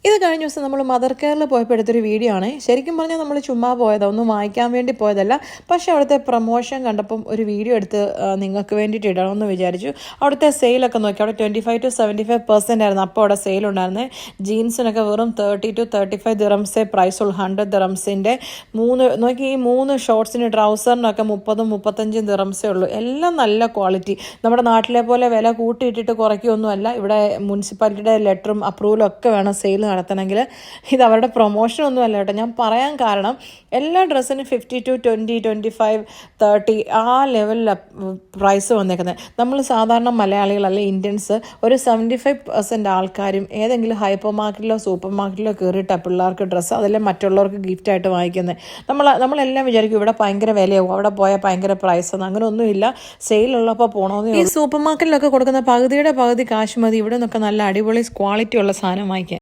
ഇത് കഴിഞ്ഞ ദിവസം നമ്മൾ മദർ കെയറിൽ പോയപ്പോൾ എടുത്തൊരു വീഡിയോ ആണ്. ശരിക്കും പറഞ്ഞാൽ നമ്മൾ ചുമ്മാ പോയതാണ്, ഒന്നും വാങ്ങിക്കാൻ വേണ്ടി പോയതല്ല. പക്ഷേ അവിടുത്തെ പ്രൊമോഷൻ കണ്ടപ്പം ഒരു വീഡിയോ എടുത്ത് നിങ്ങൾക്ക് വേണ്ടിയിട്ട് ഇടണമെന്ന് വിചാരിച്ചു. അവിടുത്തെ സെയിലൊക്കെ നോക്കി, അവിടെ 25 to 75% ആയിരുന്നു അപ്പോൾ അവിടെ സെയിലുണ്ടായിരുന്നത്. ജീൻസിനൊക്കെ വെറും 30 to 35 ദിറംസേ പ്രൈസുള്ളൂ. 100 ദിറംസിൻ്റെ നോക്കി. ഈ 3 ഷോർട്സിന് ട്രൗസറിനൊക്കെ 30-35 ദിറംസേ ഉള്ളൂ. എല്ലാം നല്ല ക്വാളിറ്റി. നമ്മുടെ നാട്ടിലെ പോലെ വില കൂട്ടിയിട്ടിട്ട് കുറയ്ക്കുകയൊന്നുമല്ല. ഇവിടെ മുനിസിപ്പാലിറ്റിയുടെ ലെറ്ററും അപ്രൂവലും ഒക്കെ വേണം സെയിൽ നടത്തണമെങ്കിൽ. ഇത് അവരുടെ പ്രൊമോഷനൊന്നും അല്ല കേട്ടോ. ഞാൻ പറയാൻ കാരണം എല്ലാ ഡ്രസ്സിനും 50 to 20, 25, 30 ആ ലെവലിലാണ് പ്രൈസ് വന്നേക്കുന്നത്. നമ്മൾ സാധാരണ മലയാളികൾ അല്ലെങ്കിൽ ഇന്ത്യൻസ് ഒരു 75% ആൾക്കാരും ഏതെങ്കിലും ഹൈപ്പർ മാർക്കറ്റിലോ സൂപ്പർ മാർക്കറ്റിലോ കയറിയിട്ടാണ് പിള്ളേർക്ക് ഡ്രസ്സ് അതെല്ലാം മറ്റുള്ളവർക്ക് ഗിഫ്റ്റായിട്ട് വാങ്ങിക്കുന്നത്. നമ്മളെല്ലാം വിചാരിക്കും ഇവിടെ ഭയങ്കര വിലയാവും, അവിടെ പോയാൽ ഭയങ്കര പ്രൈസാണ്. അങ്ങനെ ഒന്നുമില്ല. സെയിലുള്ളപ്പോൾ പോകണമെന്ന്. ഈ സൂപ്പർ മാർക്കറ്റിലൊക്കെ കൊടുക്കുന്ന പകുതിയുടെ പകുതി കാശ് മതി ഇവിടെ നിന്നൊക്കെ നല്ല അടിപൊളി ക്വാളിറ്റി ഉള്ള സാധനം വാങ്ങിക്കാൻ.